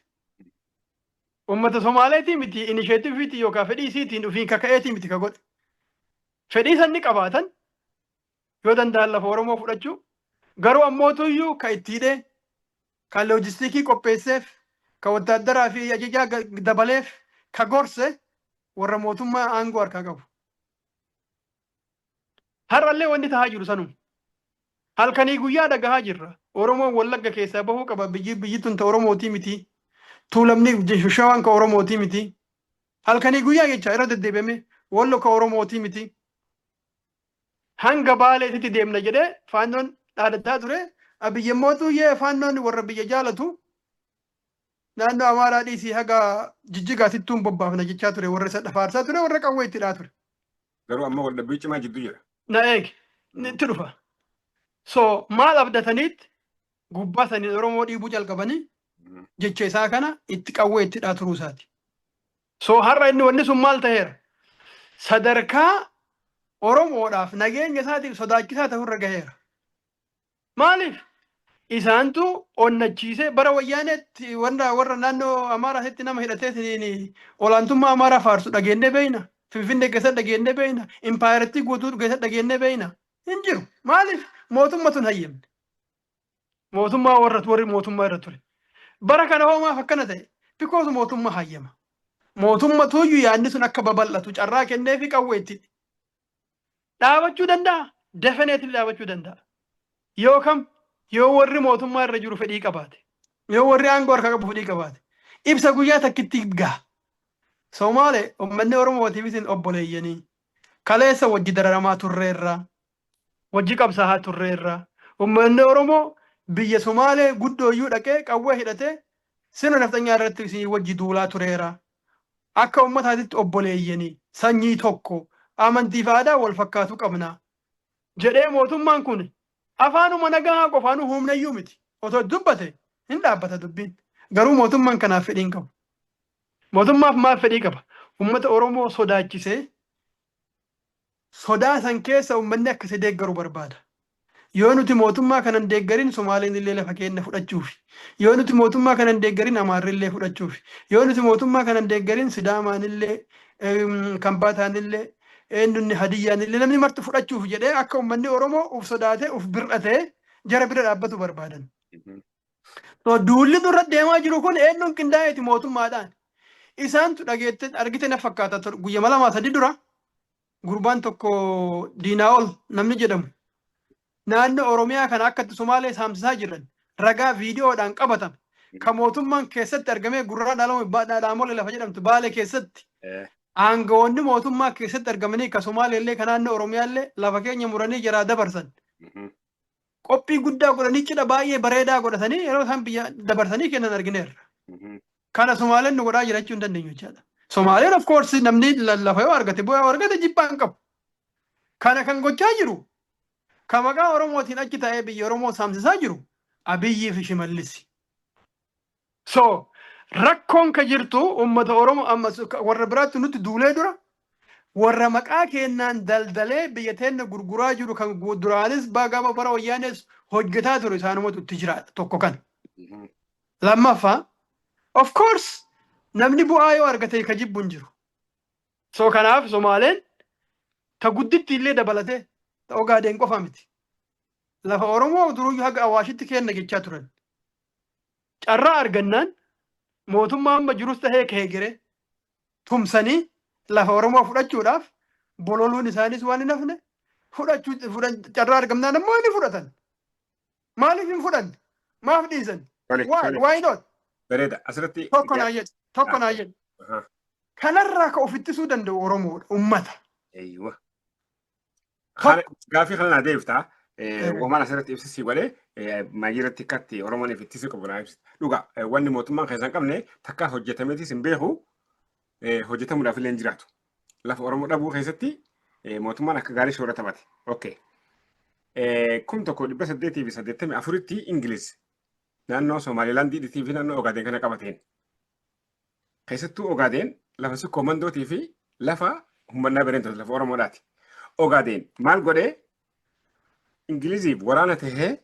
Uummata Somaaleetii miti inisheetiviitii yookaan fedhii isiitiin ofiin kaka'eetii miti ka godhe. Fedhii sanni qabaatan yoo danda'an lafa Oromoo fudhachuu garuu ammootuyyuu ka ittiidhee kan loojistiikii qopheesseef ka wattaaddaraa fi ajajaa dabaleef ka gorse warra mootummaa aangoo harkaa qabu. Har'allee wanti tahaa jiru sanuma. Halkanii guyyaa dhagahaa jirra. Oromoon Wallagga keessaa bahuu qaba. Biyyi tun ta Oromootii miti. Tuulamni Shawaan ka Oromootii miti. Halkanii guyyaa jecha irra deddeebi'ame Wallo ka Oromootii miti. Hanga Baaleetitti deemna jedhee faannoon dhaadataa ture. Abiyyemmootu yee faannoon warra biyya jaalatu naannoo Amaaraa dhiisii haga Jijjigaatittuun bobbaafna jechaa ture. Warra isa dhafaarsaa ture warra qawwee itti dhaa ture. Garuu amma waldhabbii cimaa jidduu jira. Na eegi itti dhufa. So maal abdataniitti gubbaa saniin Oromoo dhiibuu jalqabanii jecha isaa kana itti qawwee itti dhaa turuu isaati. So har'a inni wanni sun maal ta'eera? Sadarkaa Oromoodhaaf nageenya isaatiif sodaachisaa ta'urra gaheera. Maaliif? Isaantu onnachiisee bara wayyaaneetti warra naannoo Amaaraatti nama hidhatee olaantummaa Amaaraa faarsu dhageennee beeyna. Finfinnee keessatti dhageennee beeyna. Impaayeratti guutuu keessatti dhageennee beeyna. Hin jiru. Maaliif? Mootummaa tun hayyamne. Mootummaa warri mootummaa irra ture. Bara kana hoomaaf akkana ta'e. Bikoos mootummaa hayyama. Mootummaa tuyyuu yaadni sun akka babal'atu carraa kennee fi qawweetti. Dhaabachuu danda'a. Defineetli dhaabachuu danda'a. Yookaan yoo warri mootummaa irra jiru fedhii qabaate. Yoo warri aangoo harka qabu fedhii qabaate. Ibsa guyyaa takkitti gaha. Somaalee uummanni Oromootiifis obboleeyyanii kaleessa wajji dararamaa turreerra. Wajji qabsaa'aa turreerra. Uummanni Oromoo biyya Somaalee guddooyyuu dhaqee qawwee hidhatee sirna naftanyaa irratti wajji duulaa tureera. Akka uummataatitti obboleeyyanii sanyii tokko amantii fi aadaa wal fakkaatu qabna. Jedhee mootummaan kun afaanuma nagaa qofaanuu humnayyuu miti. Otoo dubbate hin dhaabbata dubbiin. Garuu mootummaan kanaaf fedhiin qabu. Mootummaaf maal fedhii qaba? Uummata Oromoo sodaachisee sodaa san keessa uummanni akkasii deeggaru barbaada. Yoo nuti mootummaa kanan deeggarin Somaaleen illee lafa keenya fudhachuufi. Yoo nuti mootummaa kanan deeggarin Amaarri illee fudhachuufi. Yoo nuti mootummaa kanan deeggarin Sidaamaan illee kan baataanillee eenyunni hadiyyaanillee namni marti fudhachuuf jedhee akka uummanni Oromoo uf sodaatee uf bir'atee jara bira dhaabbatu barbaadan. Duulli dura deemaa jiru kun eenyuun qindaa'eeti mootummaadhaan. Isaantu dhageette argite na fakkaata guyyaa lamaa sadii dura gurbaan tokko diinaa ol namni jedhamu naannoo Oromiyaa kana akkatti Somaalee saamsisaa jiran ragaa viidiyoodhaan qabatame kan mootummaan keessatti argamee gurraa dhaamolee lafa jedhamtu Baalee keessatti aangawoonni mootummaa keessatti argamanii ka Somaalee illee kan naannoo Oromiyaa illee lafa keenya muranii jaraa dabarsan. Qophii guddaa godhanii cidha baay'ee bareedaa godhatanii yeroo isaan biyya dabarsanii kennan argineerra. Kana Somaaleen nu godhaa jiraachuu hin dandeenyu jechaadha. Somaaleen of course namni lafa yoo argate bu'aa yoo argate jibbaa hin qabu. Kana kan gochaa jiru kan maqaa Oromootiin achi ta'ee biyya Oromoo saamsisaa jiru Abiyyii fi Shimallisi. So rakkoon ka jirtu uummata Oromoo ammas warra biraatti nutti duulee dura warra maqaa kennaan daldalee biyya teenya gurguraa jiru kan duraanis baagama bara wayyaanes hojjetaa ture isaanumatu itti jira tokko kan. Lammaffaa of course namni bu'aa yoo argate ka jibbu hin jiru. So kanaaf Somaaleen ta gudditti illee dabalatee ta Ogaadeen qofa miti. Lafa Oromoo duruyyuu haga Awaashitti kenna jechaa turan. Carraa argannaan mootummaa amma jirus tahee keegire tumsanii lafa Oromoo fudhachuudhaaf bololuun isaanis waan hin hafne carraa argamnaan ammoo ni fudhatan. Maaliif hin fudhanne? Maaf dhiisan? Why not? Bareeda asirratti tokko naa jedhu. Kanarraa ka of ittisuu danda'u Oromoodha uummata. Gaaffii kana naa deebiftaa. Waan asirratti ibsisii godhee maayirratti akkatti Oromoon ittisuu qabu naa ibsita. Dhugaa wanni mootummaan keessaa hin qabne takka hojjetameetis hin beeku hojjetamuudhaaf illee hin jiraatu. Lafa Oromoo dhabuu keessatti mootummaan akka gaarii shoora taphate. Okay. 1884tti Ingiliz naannoo Somaalilaandii fi naannoo Ogaadeen kana qabateen. Keessattuu Ogaadeen lafa si koomandootii fi lafa humnaa bireentoota lafa Oromoodhaati. Ogaadeen maal godhee Ingiliziif waraana tahee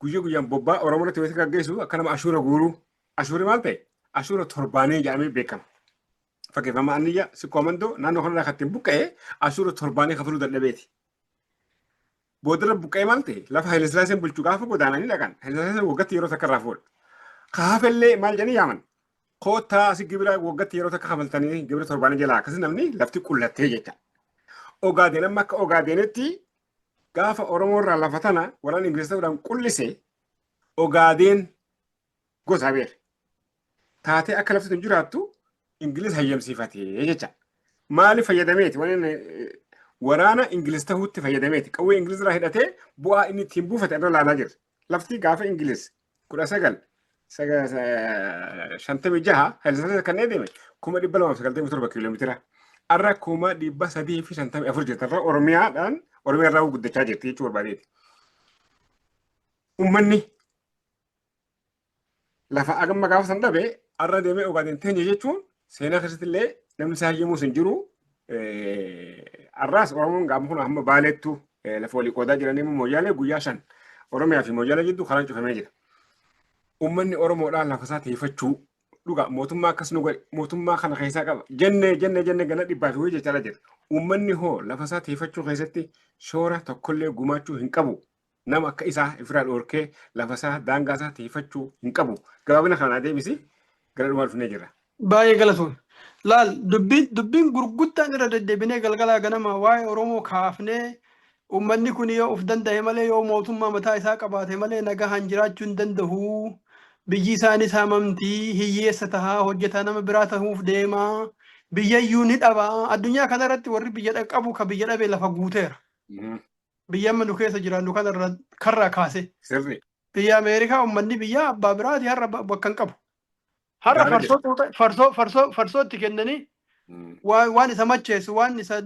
guyyaa guyyaan bobbaa Oromoodhaatti wayita gaggeessu akka nama ashuura guuruu. Ashuurri maal ta'e? Ashuura torbaanii jedhamee beekama. Fakkeeffama anniyya si koomandoo naannoo kanarraa kan ittiin buqqa'ee ashuura torbaanii kafaluu dadhabeeti. Boodarra buqqa'ee maal ta'e? Lafa Hayilasillaaseen bulchuu gaafa godaananii dhaqan. Hayilasillaaseen waggaatti yeroo takka irraa fuudha. Kaafellee maal jedhanii yaaman? Koottaa asi gibira waggaatti yeroo takka kafaltanii gibira torbaanii jalaa akkasii namni lafti qullattee jecha. Ogaadeen amma akka Ogaadeenitti gaafa Oromoo irraa lafa tana waraan Ingilistoodhaan qullise Ogaadeen gosa beera. Taatee akka lafti tun jiraattu Ingiliz hayyamsiifatee jecha. Maali fayyadameeti? Waraana Ingiliz ta'uutti fayyadameeti. Qawwee Ingiliz irraa hidhatee bu'aa inni ittiin buufate irra laalaa jira. Lafti gaafa Ingiliz 1956 Hayilasillaasee kan deeme 297 kiiloomeetira. Arra 354 jirti. Irra Oromiyaa irraa guddachaa jirti jechuu barbaadeeti. Uummanni lafa agamma gaafa san dhabe arra deemee Ogaadeen teenya jechuun seenaa keessatti illee namni isaa hayyamuus hin jiru. Arraas Oromoon gaafa kun hamma Baaleettu lafa walii qoodaa jiranii Mooyyaalee guyyaa 5 Oromiyaa fi Mooyyaalee jidduu karaan cufamee jira. Uummanni Oromoodhaan lafa isaa teeffachuu dhugaa mootummaa akkas nu godhe mootummaa kana keessaa qaba. Jennee gana dhibbaa fi hojii jechaa jira. Uummanni hoo lafa isaa teeffachuu keessatti shoora tokkollee gumaachuu hin qabu. Nama akka isaa ifirraa dhoorkee lafa isaa daangaa isaa teeffachuu hin qabu. Gabaabina kanaa deebisi gara dhumaa dhufnee jira. Baay'ee galatoon. Laal dubbiin gurguddaan irra deddeebinee galgalaa ganama waa'ee Oromoo kaafnee uummanni kun yoo of danda'e malee yoo mootummaa mataa isaa qabaate malee nagahaan jiraachuu hin danda'u. Biyyi isaanis haamamtii hiyyeessa tahaa hojjetaa nama biraa tahuuf deemaa. Biyyayyuu ni dhabaa. Addunyaa kanarratti warri biyya qabu ka biyya dhabe lafa guuteera. Biyya amma nu keessa jiraannu kanarraa kaase. Biyya Ameerikaa uummanni biyya abbaa biraati har'a bakka hin qabu. Har'a farsootti kennanii waan isa macheessu waan isa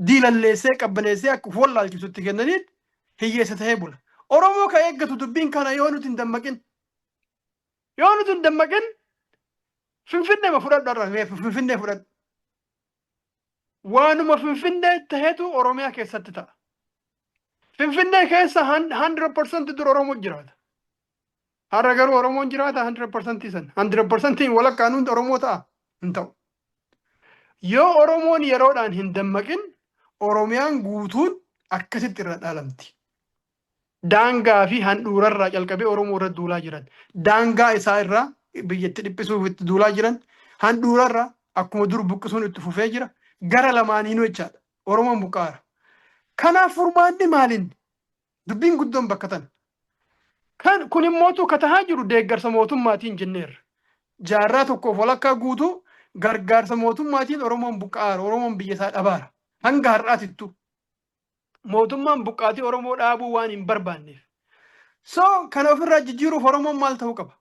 diilalleessee qabbaneessee akka wallaalchisutti kennanii hiyyeessa tahee bula. Oromoo ka eeggatu dubbiin kana yoo nuti hin dammaqin. Yoo nuti hin dammaqin Finfinnee Finfinnee fudhadhu. Waanuma Finfinnee taheetu Oromiyaa keessatti ta'a. Finfinnee keessa 100% dura Oromoo jiraata. Har'a garuu Oromoon jiraata 100% san. 100% walakkaan hundi Oromoo ta'a. Hin ta'u. Yoo Oromoon yeroodhaan hin dammaqin Oromiyaan guutuun akkasitti irra dhaalamti. Daangaa fi handhuurarraa calqabee Oromoo irra duulaa jiran. Daangaa isaa irraa biyyatti dhiphisuuf itti duulaa jiran. Handhuurarraa akkuma dur buqqisuun itti fufee jira. Gara lamaaniinuu jechaadha. Oromoon buqqaara. Kanaaf furmaanni maaliin? Dubbiin guddoon bakka tana. Kun immoo katahaa jiru deeggarsa mootummaatiin jenneerra. Jaarraa tokkoof walakkaa guutuu gargaarsa mootummaatiin Oromoon buqqaara. Oromoon biyya isaa dhabaara. Hanga har'aatittu. Mootummaan buqqaatii Oromoo dhaabuu waan hin barbaanneef. Kana ofirraa jijjiiruuf Oromoon maal ta'uu qaba?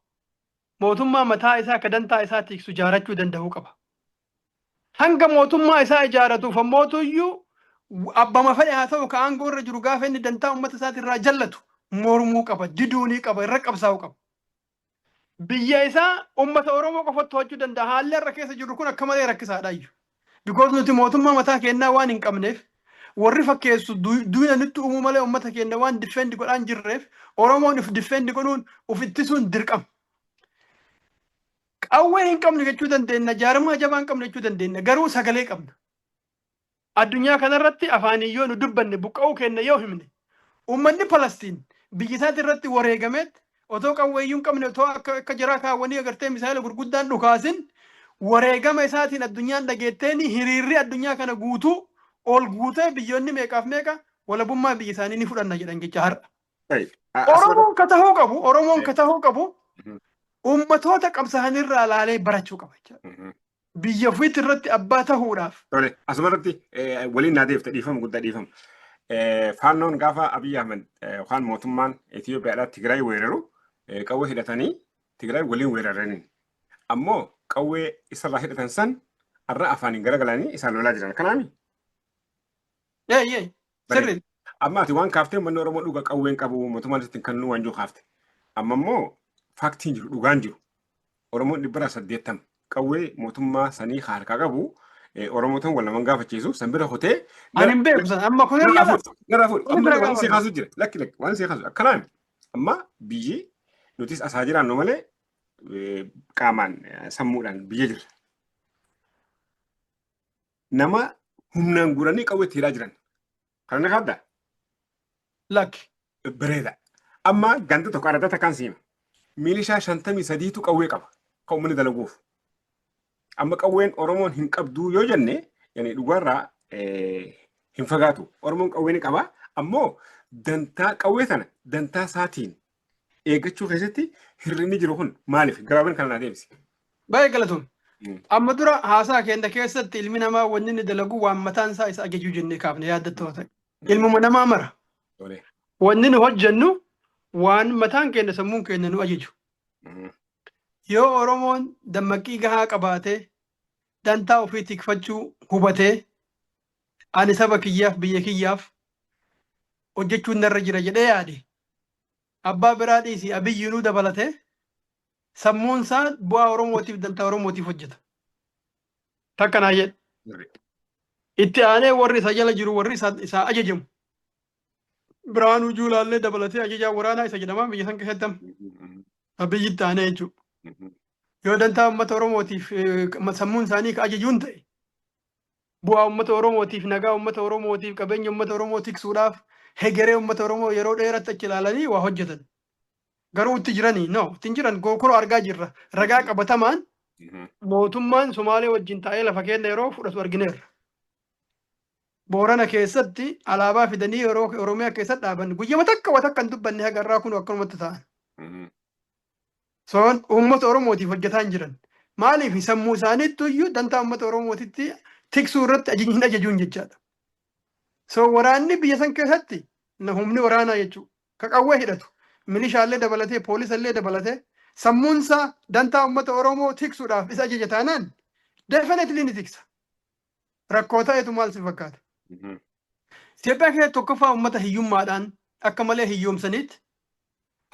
Mootummaa mataa isaa akka dantaa isaa tiksu ijaarachuu danda'uu qaba. Hanga mootummaa isaa ijaaratuuf ammootuyyuu abbama fedhe haa ta'u ka aangoo irra jiru gaafa inni dantaa uummata isaatirraa jallatu mormuu qaba, diduunii qaba, irra qabsaa'uu qaba. Biyya isaa uummata Oromoo qofatti hojjechuu danda'a. Haalli irra keessa jiru kun akka malee rakkisaadha iyyuu. Because nuti mootummaa mataa kennaa waan hin qabneef warri fakkeessu duuna nutti uumuu malee uummata keenya waan difeendi godhaan jirreef Oromoon if difeendi godhuun uf ittisuun dirqama. Qawwee hin qabnu jechuu dandeenya, jaarmaa jabaa hin qabnu jechuu dandeenya, garuu sagalee qabna. Addunyaa kanarratti afaanii yoo nu dubbanne buqqa'uu keenya yoo himne uummanni Palastiin biyya isaati irratti wareegameet otoo qawweeyyuu hin qabne otoo akka jiraa kaawwanii agartee misaa'ila gurguddaan dhukaasin wareegama isaatiin addunyaan dhageetteeni hiriirri addunyaa kana guutuu ol guutee biyyoonni meeqaaf meeqa walabummaa biyya isaanii ni fudhanna jedhan jecha har'a. Oromoon katahuu qabu, Oromoon katahuu qabu uummatoota qabsaa'anirraa laalee barachuu qaba. Biyya ofiitti irratti abbaa tahuudhaaf. Asumarratti waliin naadeef dhiifama guddaa dhiifama. Faannoon gaafa Abiy Ahmed yookaan mootummaan Itoophiyaadhaa Tigraay weeraru qawwee hidhatanii Tigraay waliin weeraraniin. Ammoo qawwee isarraa hidhatan san har'a afaaniin garagalanii isaan lolaa jiran kanaami. Sirri. Amma ati waan kaaftee uummanni Oromoo dhuga qawween qabu mootummaan ittiin kan nu waanjoo kaafte. Amma immoo faaktiin jiru dhugaan jiru. Oromoon 180 qawwee mootummaa sanii harkaa qabu Oromootaan wal naman gaafachiisu san bira hotee. Ani hin beeku san amma kun irraa amma waan si kaasuu jira lakki waan si kaasu akkanaan amma biyyi nutis asaa jiraannu malee qaamaan sammuudhaan biyya jirra. Nama humnaan guranii qawweetti hidhaa jiran kan akka addaa. Lakki. Bareeda. Amma ganda tokko adda takkaan siima. Milishaa 53tu qawwee qaba kan uummanni dalaguuf. Amma qawween Oromoon hin qabdu yoo jenne yani dhugaarraa hin fagaatu. Oromoon qawwee ni qaba ammoo dantaa qawwee sana dantaa isaatiin eeggachuu keessatti hirrinni jiru kun maaliif gabaabin kana naa deebisi. Baay'ee galatoon. Amma dura haasaa keenya keessatti ilmi namaa wanni inni dalagu waan mataan isaa isa ajajuu jennee kaafne yaaddatoo ta'e. Ilmuma namaa mara. Wanni nu hojjennu waan mataan keenya sammuun keenya nu ajaju. Yoo Oromoon dammaqii gahaa qabaatee dantaa ofii tikfachuu hubatee ani saba kiyyaaf biyya kiyyaaf hojjechuun narra jira jedhee yaade abbaa biraa dhiisii Abiyyinuu dabalatee sammuun isaa bu'aa Oromootiif dantaa Oromootiif hojjeta. Takka naa jedhe. Itti aanee warri isa jala jiru warri isaa ajajamu. Biraanuu Juulaallee dabalatee ajajaa waraanaa isa jedhama biyya san keessatti Abiyyi itti aanee jechuudha. Yoo dantaa uummata Oromootiif sammuun isaanii ka ajajuun ta'e bu'aa uummata Oromootiif nagaa uummata Oromootiif qabeenya uummata Oromoo tiksuudhaaf hegeree uummata Oromoo yeroo dheeratti achi ilaalanii waa hojjetan. Garuu itti jiranii ittiin jiran gokoroo argaa jirra. Ragaa qabatamaan mootummaan Somaalee wajjin taa'ee lafa keenya yeroo fudhatu argineerra. Boorana keessatti alaabaa fidanii yeroo Oromiyaa keessatti dhaaban guyyama takka hin dubbanne hagarraa kun akkanumatti ta'an. Soon uummata Oromootiif hojjetaa hin jiran. Maaliif sammuu isaaniitti iyyuu dantaa uummata Oromootitti tiksuu irratti hin ajajuun jechaadha. Waraanni biyya san keessatti humni waraanaa jechuudha. Ka qawwee hidhatu. Milishaallee dabalatee poolisallee dabalatee sammuunsaa dantaa uummata Oromoo tiksuudhaaf isa ajaja taanaan definitely ni tiksa. Rakkoo ta'etu maal si fakkaata? Itoophiyaa keessatti tokkoffaa uummata hiyyummaadhaan akka malee hiyyoomsaniitti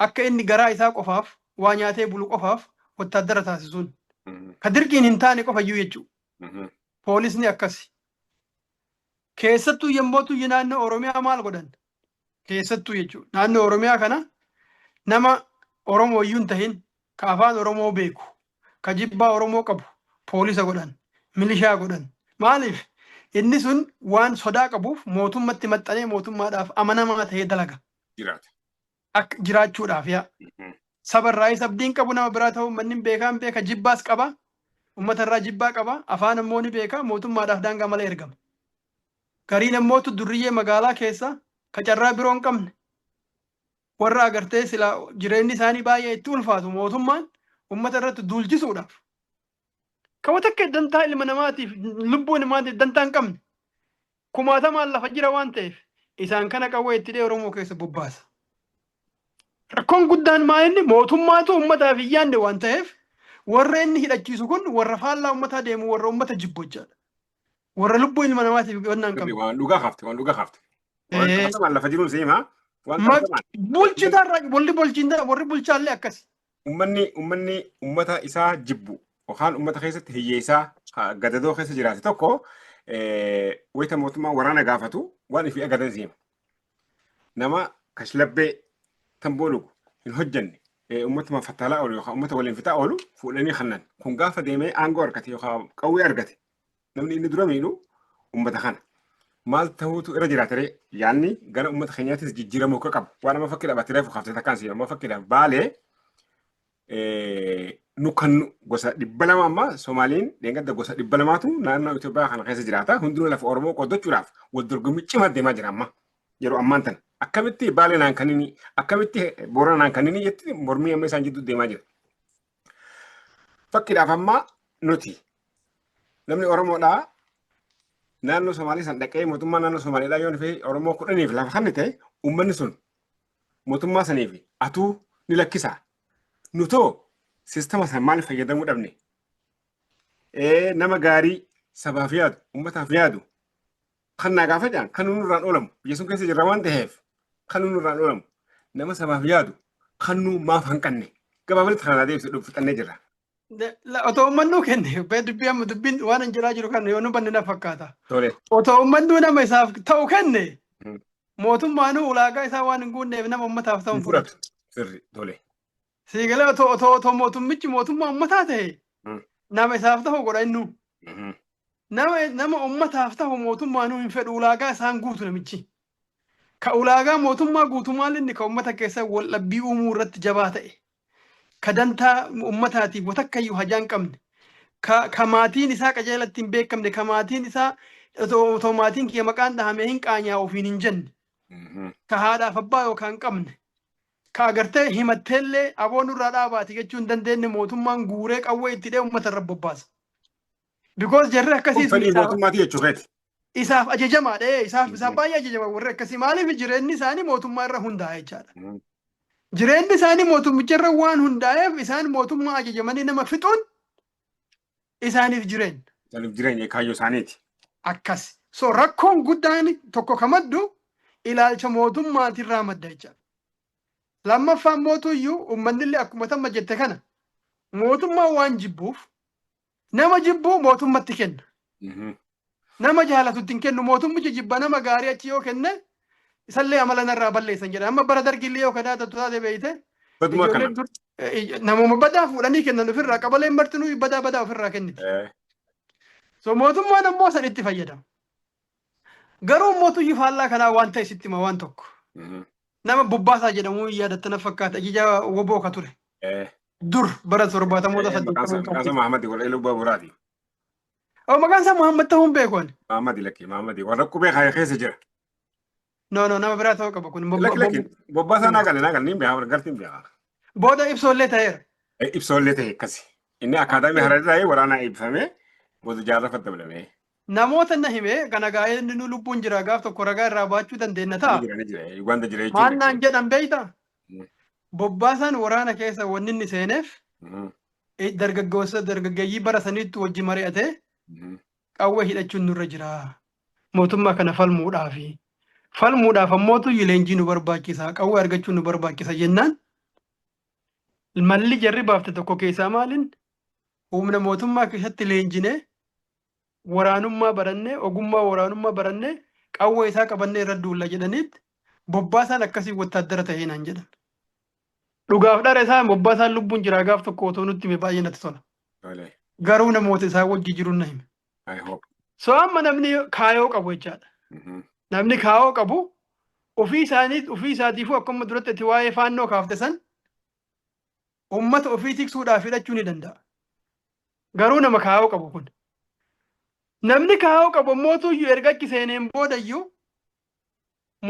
akka inni garaa isaa qofaaf waa nyaatee bulu qofaaf wottaaddara taasisuun ka dirqiin hin taane qofa iyyuu jechuudha. Poolisni akkasi. Keessattuu yommootu naannoo Oromiyaa maal godhan? Keessattuu jechuudha. Naannoo Oromiyaa kana nama Oromoo iyyuu tahin ka afaan Oromoo beeku ka jibbaa Oromoo qabu poolisa godhan milishaa godhan maaliif inni sun waan sodaa qabuuf mootummatti maxxanee mootummaadhaaf amanamaa ta'ee dalaga Jiraata. akka jiraachuudhaaf yaa sabarraayis abdiin qabu nama biraa ta'uu manni beekaan beeka jibbaas qaba uummatarraa jibbaa qaba afaan immoo ni beeka mootummaadhaaf daangaa malee ergama gariin immootu durriyyee magaalaa keessa ka carraa biroo hin qabne warra agartee sila jireenyi isaanii baay'ee itti ulfaatu mootummaan uummata irratti duulchisuudhaaf kama takka dantaa ilma namaatiif lubbuu namaatiif dantaa hin qabne kumaatamaan lafa jira waan ta'eef isaan kana qawwee itti dhee Oromoo keessa bobbaasa. Rakkoon guddaan maa inni mootummaatu uummataaf hin yaadne waan ta'eef warra inni hidhachiisu kun warra faallaa uummataa deemu warra uummata jibbu jechaadha. Warra lubbuu ilma namaatiif gannaan qabu. Waan dhugaa hafte waan dhugaa hafte. Waan qabatamaan lafa jiruun seema. Bulchitarra warri bulchaallee akkasi. Uummanni uummata isaa jibbu yookaan uummata keessatti hiyyeessaa gadadoo keessa jiraate tokko wayita mootummaa waraana gaafatu waan ifi agadan seema. Nama kashlabbee tamboo dhugu hin hojjanne uummatuma fattaalaa oolu yookaan uummata waliin fixaa oolu fuudhanii kannan kun gaafa deemee aangoo argate yookaan qawwee argate namni inni dura miidhu uummata kana. Maal ta'uutu irra jiraatare yaanni gara uummata keenyaattis jijjiiramuu akka qabu waan nama fakkii dhaabbatee reefu kaaftee takkaan seema amma fakkii dhaab baalee nu kan gosa 200 amma Soomaaliin deengadda gosa 200tu naannoo Itoophiyaa kana keessa jiraata hundinuu lafa Oromoo qoddachuudhaaf wal dorgommii cimaa deemaa jira amma yeroo ammaan tana akkamitti baalee naan kanini akkamitti boorana naan kanini jetti mormii amma isaan jidduu deemaa jira. Fakkiidhaaf amma nuti namni Oromoodhaa naannoo Somaalii san dhaqee mootummaa naannoo Somaaliidhaa yoo nufi Oromoo 10 lafa kanni ta'e uummanni sun mootummaa saniif atuu ni lakkisa. Nutoo sistema san maal fayyadamuu dhabne. Nama gaarii sabaaf yaadu uummataaf yaadu kan naa gaafa jaan kan nurraan oolamu biyya sun keessa jirra waan ta'eef kan nurraan oolamu nama sabaaf yaadu kan nu maaf hanqanne gabaabatti kanaa deebisee dhuunfixannee jirra. Otoo uummannu kenne dubbiin waan hin jiraa jiru kan yoo nu banne na fakkaata. Otoo uummannu nama isaaf ta'u kenne mootummaanuu ulaagaa isaa waan hin guunneef nama uummataaf ta'u fudhatu. Sirri tole. Siigalee otoo mootummichi mootummaa uummataa ta'e nama isaaf ta'u godha innu. Nama uummataaf ta'u mootummaanuu hin fedhu ulaagaa isaan guutu namichi. Ka ulaagaa mootummaa guutu maal inni ka uummata keessa wal dhabbii uumuu irratti jabaa ta'e. Ka dantaa uummataatiif watakkayyuu hajaan qabne. Ka maatiin isaa qajeelatti hin beekamne ka maatiin isaa otoo maatiin kiyya maqaan dhahamee hin qaanyaa ofiin hin jenne. Ka haadhaaf abbaa yookaan qabne. Ka agartee himatteellee aboon irraa dhaabaati jechuu hin dandeenye mootummaan guuree qawwee itti dhee uummata irra bobbaasa. Because jarri akkasii isaaf ajajamaadha. Isaaf baay'ee ajajama warri akkasii maaliif jireenyi isaanii mootummaa irra hundaa'a jechaadha. Jireenyi isaanii mootummicha irra waan hundaa'eef isaan mootummaa ajajamanii nama fixuun isaaniif jireenya. Isaaniif jireenya kaayyoo isaaniiti. Akkas. So rakkoon guddaan tokko ka maddu ilaalcha mootummaatirraa madda jechaadha. Lammaffaan mootuyyuu uummanni akkuma tamma jette kana mootummaa waan jibbuuf nama jibbuu mootummatti kenna. Nama jaalatutti hin kennu mootummichi jibba nama gaarii achi yoo kenne isallee amala narraa balleessan jedha. Amma bara dargillee yoo kadaa taate beeyte namuma badaa fuudhanii kennan ofirraa qabaleen martinuu badaa ofirraa kenniti. So mootummaan ammoo san itti fayyadama. Garuu mootuyyuu faallaa kanaa waan ta'e sitti hima waan tokko. Nama bobbaasaa jedhamu yaadatta na fakkaata ijaa woboo ka ture. Dur bara 70 Maqaan Mahamadi wal eeluu baaburaati. Maqaan isaa Muhammad ta'uun beekoon. Mahamadi lakkee Mahamadi warra qubee kaayee keessa jira. No nama biraa ta'uu qaba kun. Bobbaasaa naa galee niin beekaa gartiin beekaa. Booda ibsoollee ta'eera. Ibsoollee ta'e akkasi. Inni akaadaamii Hararii waraanaa eebbifamee booda jaarrafa dabalamee. Namoota na hime kana gaa'ee inni nu lubbuun jira gaaf tokko ragaa irraa baachuu dandeenya ta'a. Uganda jira jechuudha. Maal naan jedhan beeyta? Bobbaasaan waraana keessa wanni inni seeneef dargaggeeyyii bara saniitti wajji mari'atee qawwee hidhachuun nurra jira. Mootummaa kana falmuudhaafi. Falmuudhaaf ammootu leenjii nu barbaachisa. Qawwee argachuun nu barbaachisa jennaan. Malli jarri baafte tokko keessaa maaliin humna mootummaa keessatti leenjinee waraanummaa barannee ogummaa waraanummaa barannee qawwee isaa qabannee irra duulla jedhaniitti bobbaasaan akkasii wottaaddara ta'ee naan jedhan. Dhugaaf dhara isaa mobbaataan lubbuun jira gaaf tokko otoo nutti hime baay'ee natti tola. Garuu namoota isaa wajji jiru na hime. I hope. So amma namni kaayoo qabu jechaadha. Namni kaayoo qabu ofii isaatiifuu akkuma duratti itti waa'ee faannoo kaafte san ummata ofii tiksuudhaaf hidhachuu ni danda'a. Garuu nama kaayoo qabu kun. Namni kaayoo qabu mootuyyuu erga achi seeneen boodayyuu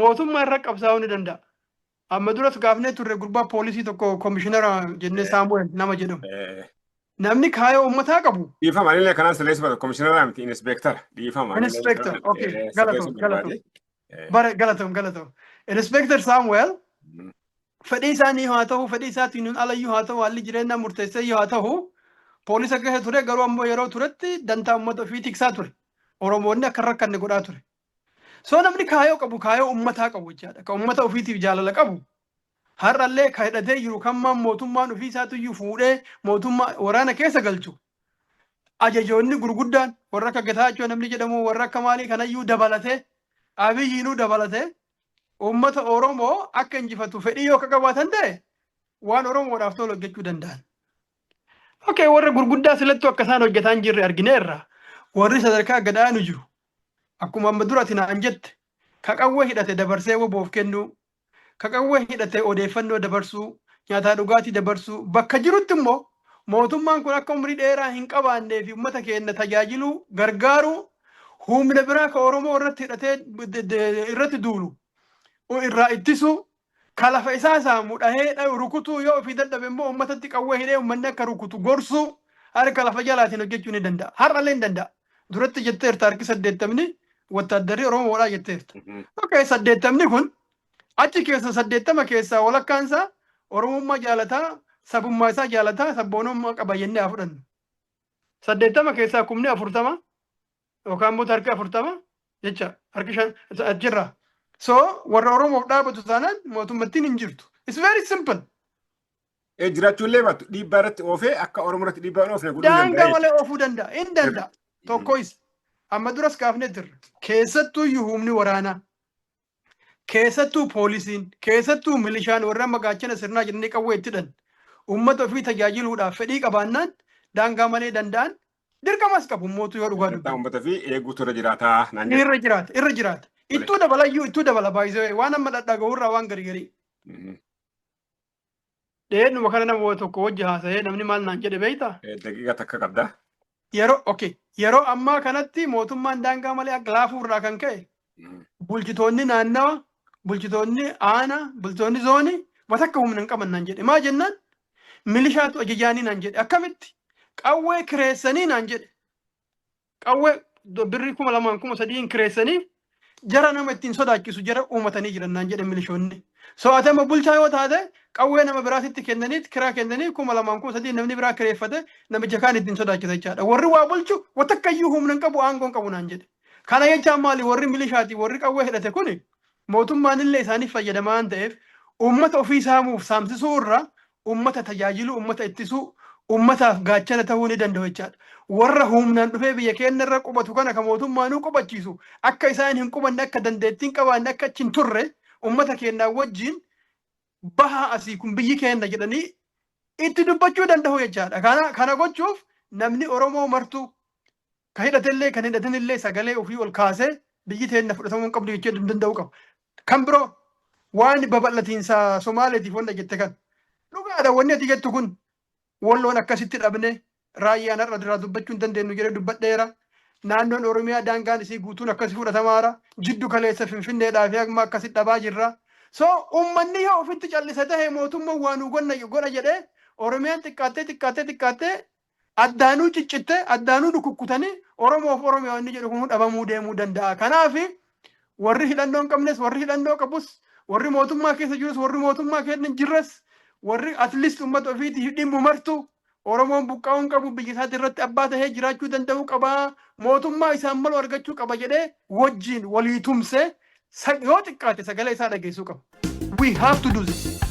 mootummaa irra qabsaa'uu ni danda'a. Amma duras gaafnee turre gurbaa poolisii tokko komishinara jennee Saamu'eel nama jedhamu. Namni kaayoo ummataa qabu. Dhiifama illee kanaan sirreessu komishinara miti inspektara. Dhiifama. Inspektar. Okay. Galatoom. Inspektar Saamu'eel fedhii isaanii haa ta'u fedhii isaatiin alayyuu haa ta'u haalli jireenyaa murteessee haa ta'u poolisa keessa ture garuu ammoo yeroo turetti dantaa uummata ofii tiksaa ture. Oromoonni akka rakkanne godhaa ture. So namni kaayoo qabu kaayoo ummataa qabu jechaadha. Kan ummata ofiitiif jaalala qabu. Har'allee ka hidhatee jiru kan mootummaan ofii isaatiyyuu fuudhee mootummaa waraana keessa galchu. Ajajoonni gurguddaan warra akka Getaachoo namni jedhamu warra akka maalii kanayyuu dabalatee Abiyyiinuu dabalatee ummata Oromoo akka injifatu fedhii yoo akka qabaatan ta'e waan Oromoodhaaf tolu hojjechuu danda'an. Okay, warra gurguddaa silattuu akka isaan hojjetaa hin jirre argineerra. Warri sadarkaa gadaanu jiru. Akkuma amma dura naan jette ka qawwee hidhate dabarsee woboof kennuu ka qawwee hidhate odeeffannoo dabarsuu nyaataa dhugaatii dabarsuu bakka jirutti immoo mootummaan kun akka umrii dheeraa hin qabaannee fi uummata keenya tajaajiluu gargaaruu humna biraa ka Oromoo irratti hidhatee irratti duulu irraa ittisuu ka lafa isaa saamu dhahee rukutuu yoo ofii dadhabe immoo uummatatti qawwee hidhee uummanni akka rukutu gorsuu harka lafa jalaatiin hojjechuu ni danda'a. Har'allee ni danda'a. Duratti jetteerta harki 80 wattaaddarri Oromoodhaa jetteerta. Okay, 80 kun achi keessa 80 keessaa walakkaansaa Oromummaa jaalataa sabummaa isaa jaalataa sabboonummaa qaba jennee haa fudhannu. 80 keessaa 40 yookaan immoo harki 40 jecha harki 5 achirra. So warra Oromoof dhaabatu taanaan mootummattiin hin jirtu. It's very simple. Jiraachuullee baatu dhiibbaa irratti oofee akka Oromoo irratti dhiibbaa hin oofne godhuu danda'a. Daangaa malee oofuu danda'a. Hin danda'a. Tokkois. Amma duras kaafnee jirra. Keessattuu humni waraanaa. Keessattuu poolisiin. Keessattuu milishaan warra magaachana sirnaa jennee qawwee itti hidhan. Uummata ofii tajaajiluudhaaf fedhii qabaannaan daangaa malee danda'an dirqamas qabu mootuu yoo dhugaa dubbii. Uummata fi eeguutu irra jiraataa. Irra jiraata. Ittuu dabalayyuu ittuu dabala baay'isee waan amma dhadhaga'uurraa waan garigarii. Dheedhuma kana nama tokko wajji haasa'ee namni maal naan jedhe beektaa? Daqiiqa takka qabdaa. Yeroo ammaa kanatti mootummaan daangaa malee akka laafuurraa kan ka'e bulchitoonni naannawa, bulchitoonni aanaa, bulchitoonni zoonii watakka humna hin qaban naan jedhe. Maa jennaan milishaatu ajajaanii naan jedhe. Akkamitti qawwee kireessanii naan jedhe. Qawwee birrii 2,000 3,000 kireessanii jara nama ittiin sodaachisu jara uumatanii jiran naan jedhe milishoonni. So'atama bulchaa yoo taate qawwee nama biraatitti kennaniit kiraa kennanii 2,000 3,000 namni biraa kireeffate namicha kaan ittiin sodaachisa jechaadha. Warri waa bulchu watakkayyuu humna hin qabu aangoo hin qabu naan jedhe. Kana jechaan maali warri milishaati warri qawwee hidhate kuni mootummaan illee isaaniif fayyadamaa waan ta'eef uummata ofii saamuuf saamsisuu irraa uummata tajaajiluu uummata ittisuu uummataaf gaachana ta'uu ni danda'u jechaadha. Warra humnaan dhufee biyya keenya irra qubatu kana kan mootummaanuu qubachiisu akka isaan hin qubanne akka dandeettiin qabaanne akka achi hin turre uummata keenyaa wajjin bahaa asii kun biyyi keenya jedhanii itti dubbachuu danda'u jechaadha. Kana gochuuf namni Oromoo martuu kan hidhatellee kan hidhatinillee sagalee ofii ol kaasee biyyi teenya fudhatamuu hin qabdu jechuu danda'u qaba. Kan biroo waan babal'atiinsa Somaaleetiif wanta jette kan dhugaadha wanni ati jettu kun walloon akkasitti dhabne raayyaan har'a duraa dubbachuu hin dandeenyu jedhee dubbadheera. Naannoon Oromiyaa daangaan isii guutuun akkasii fudhatamaara. Jiddu kaleessa Finfinneedhaa fi amma akkasitti dhabaa jirra. So uummanni yoo ofitti callisa tahee mootummaan waanuu godha jedhee Oromiyaan xiqqaattee addaanuu ciccittee addaanuu dhukukkutanii Oromoof Oromiyaa wanni jedhu kun dhabamuu deemuu danda'a. Kanaaf warri hidhannoo hin qabnes warri hidhannoo qabus warri mootummaa keessa jirus warri mootummaa keessa hin jirres warri atleast uummata ofiitiif dhimmu martu Oromoon buqqaa'uu hin qabu biyya isaati irratti abbaa tahee jiraachuu danda'uu qaba. Mootummaa isaan malu argachuu qaba jedhee wajjin walii tumsee yoo xiqqaate sagalee isaa dhageessuu qaba. We have to do this.